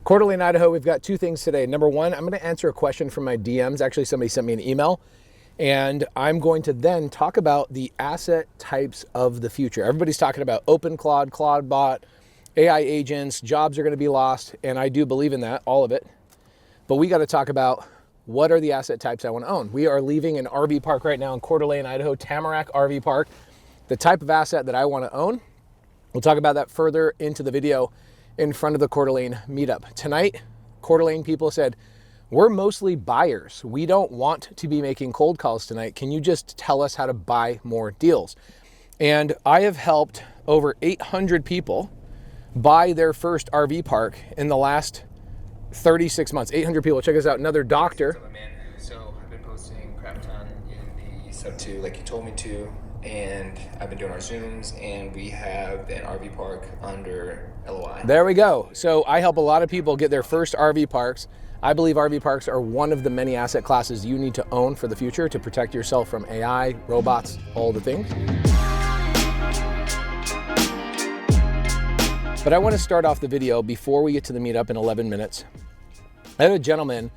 Coeur d'Alene, Idaho, we've got two things today. Number one, I'm going to answer a question from my DMs. Actually, somebody sent me an email, and I'm going to then talk about the asset types of the future. Everybody's talking about open Claude, Claude bot, AI agents, jobs are going to be lost, and I do believe in that, all of it. But we got to talk about what are the asset types I want to own. We are leaving an RV park right now in Coeur d'Alene, Idaho, Tamarack RV Park. The type of asset that I want to own, we'll talk about that further into the video in front of the Coeur d'Alene meetup. Tonight, Coeur d'Alene people said, we're mostly buyers. We don't want to be making cold calls tonight. Can you just tell us how to buy more deals? And I have helped over 800 people buy their first RV park in the last 36 months. 800 people. Check us out. Another doctor. So I've been posting crap ton in the sub 2 like you told me to, and I've been doing our Zooms, and we have an RV park under LOI. There we go. So I help a lot of people get their first RV parks. I believe RV parks are one of the many asset classes you need to own for the future to protect yourself from AI, robots, all the things. But I want to start off the video before we get to the meetup in 11 minutes. I have a gentleman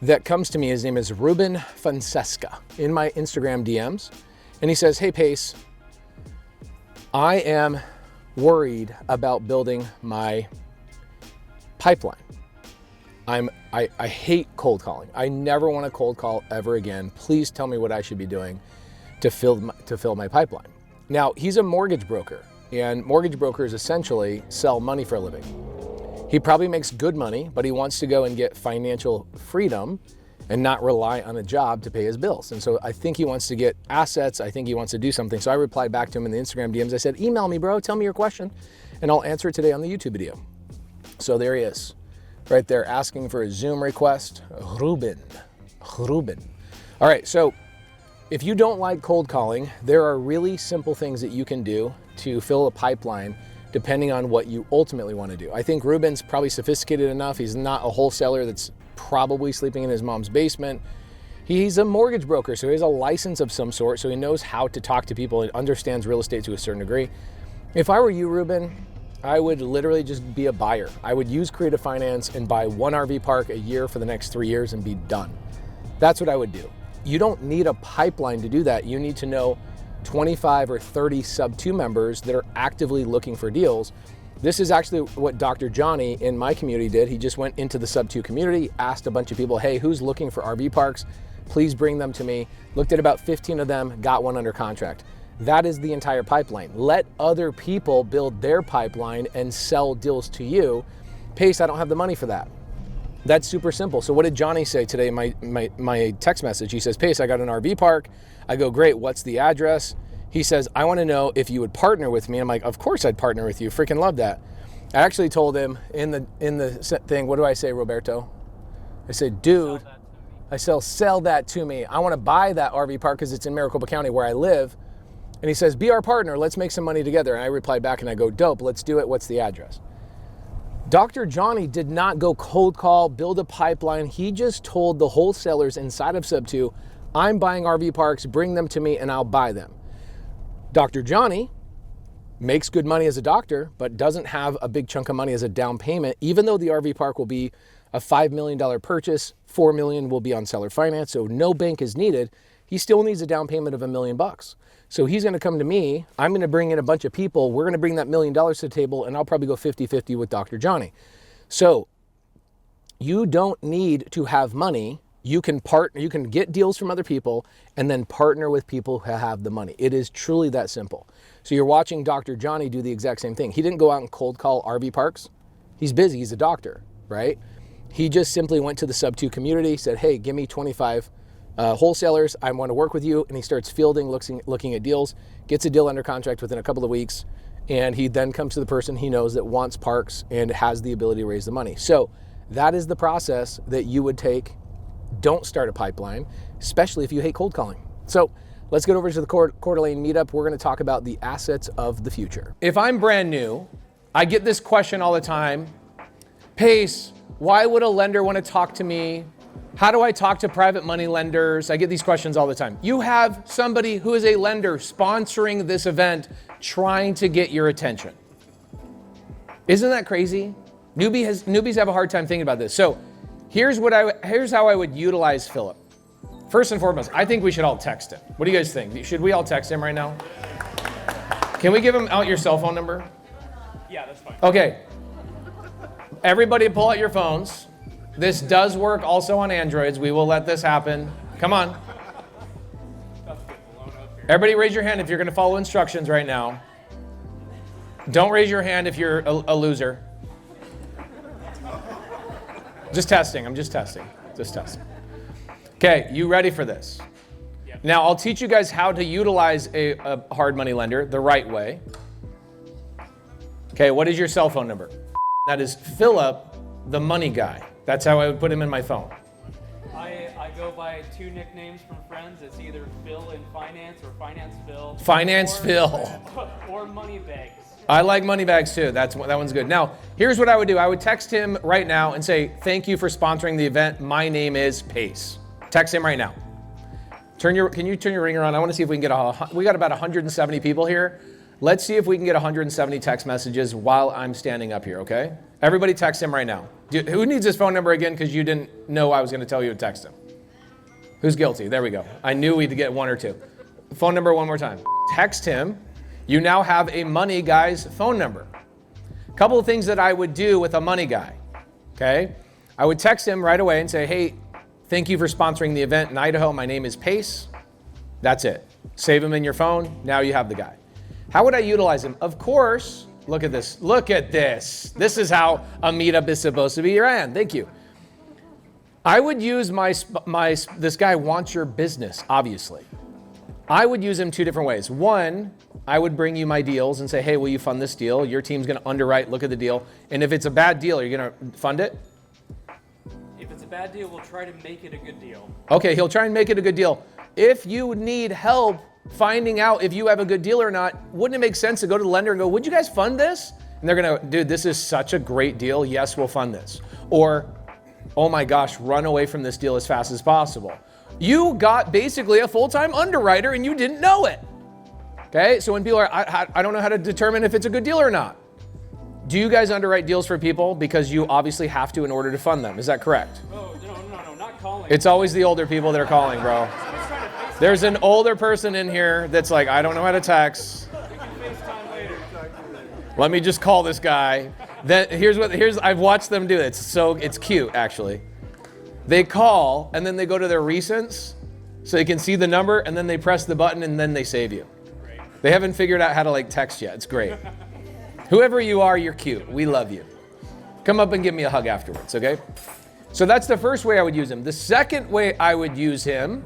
that comes to me. His name is Ruben Fonseca in my Instagram DMs. And he says, hey, Pace, I am worried about building my pipeline. I hate cold calling. I never want to cold call ever again. Please tell me what I should be doing to fill my pipeline. Now, he's a mortgage broker, and mortgage brokers essentially sell money for a living. He probably makes good money, but he wants to go and get financial freedom and not rely on a job to pay his bills. And so I think he wants to get assets. I think he wants to do something. So I replied back to him in the Instagram DMs. I said, email me, bro, tell me your question, and I'll answer it today on the YouTube video. So there he is, right there, asking for a Zoom request. Ruben. All right, so if you don't like cold calling, there are really simple things that you can do to fill a pipeline depending on what you ultimately want to do. I think Ruben's probably sophisticated enough. He's not a wholesaler that's probably sleeping in his mom's basement. He's a mortgage broker, so he has a license of some sort, so he knows how to talk to people and understands real estate to a certain degree. If I were you, Ruben, I would literally just be a buyer. I would use creative finance and buy one RV park a year for the next 3 years and be done. That's what I would do. You don't need a pipeline to do that. You need to know 25 or 30 sub 2 members that are actively looking for deals. This is actually what Dr. Johnny in my community did. He just went into the sub 2 community, asked a bunch of people, hey, who's looking for RV parks? Please bring them to me. Looked at about 15 of them, got one under contract. That is the entire pipeline. Let other people build their pipeline and sell deals to you. Pace, I don't have the money for that. That's super simple. So what did Johnny say today in my text message? He says, Pace, I got an RV park. I go, great, what's the address? He says, I want to know if you would partner with me. I'm like, of course I'd partner with you. Freaking love that. I actually told him in the thing, what do I say, Roberto? I said, dude, sell that to me. I want to buy that RV park because it's in Maricopa County where I live. And he says, be our partner. Let's make some money together. And I replied back and I go, dope, let's do it. What's the address? Dr. Johnny did not go cold call, build a pipeline. He just told the wholesalers inside of Sub 2, I'm buying RV parks, bring them to me and I'll buy them. Dr. Johnny makes good money as a doctor, but doesn't have a big chunk of money as a down payment. Even though the RV park will be a $5 million purchase, $4 million will be on seller finance, so no bank is needed. He still needs a down payment of $1 million. So he's gonna come to me, I'm gonna bring in a bunch of people, we're gonna bring that $1 million to the table, and I'll probably go 50-50 with Dr. Johnny. So you don't need to have money. You can get deals from other people and then partner with people who have the money. It is truly that simple. So you're watching Dr. Johnny do the exact same thing. He didn't go out and cold call RV parks. He's busy, he's a doctor, right? He just simply went to the sub 2 community, said, hey, give me 25 wholesalers, I want to work with you. And he starts fielding, looking at deals, gets a deal under contract within a couple of weeks. And he then comes to the person he knows that wants parks and has the ability to raise the money. So that is the process that you would take. Don't start a pipeline, especially if you hate cold calling. So let's get over to the Coeur d'Alene meetup. We're going to talk about the assets of the future. If I'm brand new, I get this question all the time. Pace, why would a lender want to talk to me? How do I talk to private money lenders? I get these questions all the time. You have somebody who is a lender sponsoring this event, trying to get your attention. Isn't that crazy? Newbies have a hard time thinking about this. So here's how I would utilize Philip. First and foremost, I think we should all text him. What do you guys think? Should we all text him right now? Can we give him out your cell phone number? Yeah, that's fine. Okay. Everybody pull out your phones. This does work also on Androids. We will let this happen. Come on. Everybody raise your hand if you're going to follow instructions right now. Don't raise your hand if you're a loser. Just testing. I'm just testing. Just testing. Okay, you ready for this? Yep. Now, I'll teach you guys how to utilize a hard money lender the right way. Okay, what is your cell phone number? That is Philip, the money guy. That's how I would put him in my phone. I go by 2 nicknames from friends. It's either Phil in finance or Finance Phil. Finance Phil. Or Moneybags. I like Moneybags too. That one's good. Now, here's what I would do. I would text him right now and say, thank you for sponsoring the event. My name is Pace. Text him right now. Can you turn your ringer on? I want to see if we can get we got about 170 people here. Let's see if we can get 170 text messages while I'm standing up here, okay? Everybody text him right now. Who needs his phone number again because you didn't know I was going to tell you to text him? Who's guilty? There we go. I knew we'd get 1 or 2. Phone number one more time. Text him. You now have a money guy's phone number. A couple of things that I would do with a money guy, okay? I would text him right away and say, hey, thank you for sponsoring the event in Idaho. My name is Pace. That's it. Save him in your phone. Now you have the guy. How would I utilize him? Of course, look at this. Look at this. This is how a meetup is supposed to be ran. Thank you. I would use this guy wants your business, obviously. I would use him 2 different ways. One, I would bring you my deals and say, hey, will you fund this deal? Your team's going to underwrite, look at the deal. And if it's a bad deal, are you going to fund it? If it's a bad deal, we'll try to make it a good deal. Okay, he'll try and make it a good deal. If you need help finding out if you have a good deal or not, wouldn't it make sense to go to the lender and go, would you guys fund this? And they're going to, dude, this is such a great deal. Yes, we'll fund this. Or, oh my gosh, run away from this deal as fast as possible. You got basically a full-time underwriter and you didn't know it. Okay, so when people are, I don't know how to determine if it's a good deal or not. Do you guys underwrite deals for people because you obviously have to in order to fund them? Is that correct? Oh, no, not calling. It's always the older people that are calling, bro. There's an older person in here that's like, I don't know how to text. We can FaceTime later. Let me just call this guy. Then here's I've watched them do it. It's cute actually. They call and then they go to their recents so they can see the number and then they press the button and then they save you. Great. They haven't figured out how to like text yet. It's great. Whoever you are, you're cute. We love you. Come up and give me a hug afterwards, okay? So that's the first way I would use him. The second way I would use him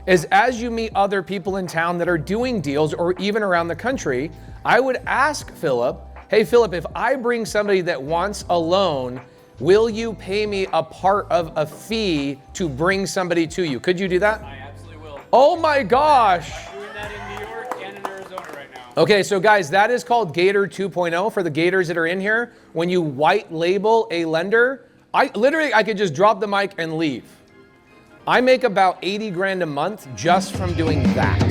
is as you meet other people in town that are doing deals or even around the country, I would ask Philip, hey Philip, if I bring somebody that wants a loan, will you pay me a part of a fee to bring somebody to you? Could you do that? I absolutely will. Oh my gosh. I'm doing that in New York and in Arizona right now. Okay, so guys, that is called Gator 2.0 for the Gators that are in here. When you white label a lender, I could just drop the mic and leave. I make about 80 grand a month just from doing that.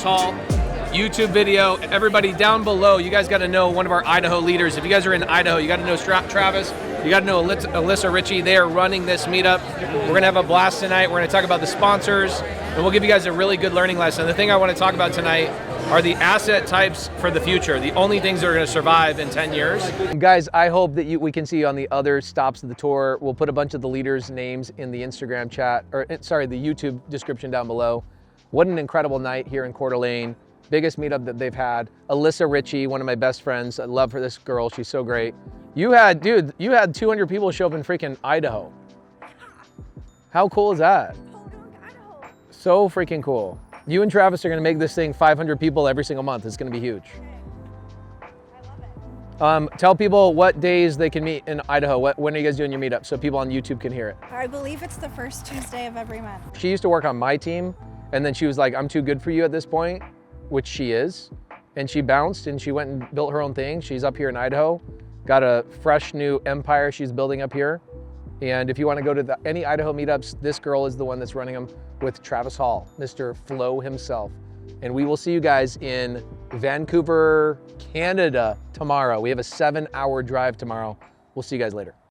Hall, YouTube video. Everybody down below, you guys got to know one of our Idaho leaders. If you guys are in Idaho, you got to know Travis. You got to know Alyssa Ritchie. They are running this meetup. We're going to have a blast tonight. We're going to talk about the sponsors, and we'll give you guys a really good learning lesson. The thing I want to talk about tonight are the asset types for the future, the only things that are going to survive in 10 years. Guys, I hope that we can see you on the other stops of the tour. We'll put a bunch of the leaders' names in the Instagram chat, the YouTube description down below. What an incredible night here in Coeur d'Alene. Biggest meetup that they've had. Alyssa Ritchie, one of my best friends. I love her, this girl. She's so great. You had 200 people show up in freaking Idaho. How cool is that? So freaking cool. You and Travis are gonna make this thing 500 people every single month. It's gonna be huge. I love it. Tell people what days they can meet in Idaho. When are you guys doing your meetup so people on YouTube can hear it? I believe it's the first Tuesday of every month. She used to work on my team. And then she was like, I'm too good for you at this point, which she is. And she bounced and she went and built her own thing. She's up here in Idaho. Got a fresh new empire she's building up here. And if you want to go to any Idaho meetups, this girl is the one that's running them with Travis Hall, Mr. Flo himself. And we will see you guys in Vancouver, Canada tomorrow. We have a 7-hour drive tomorrow. We'll see you guys later.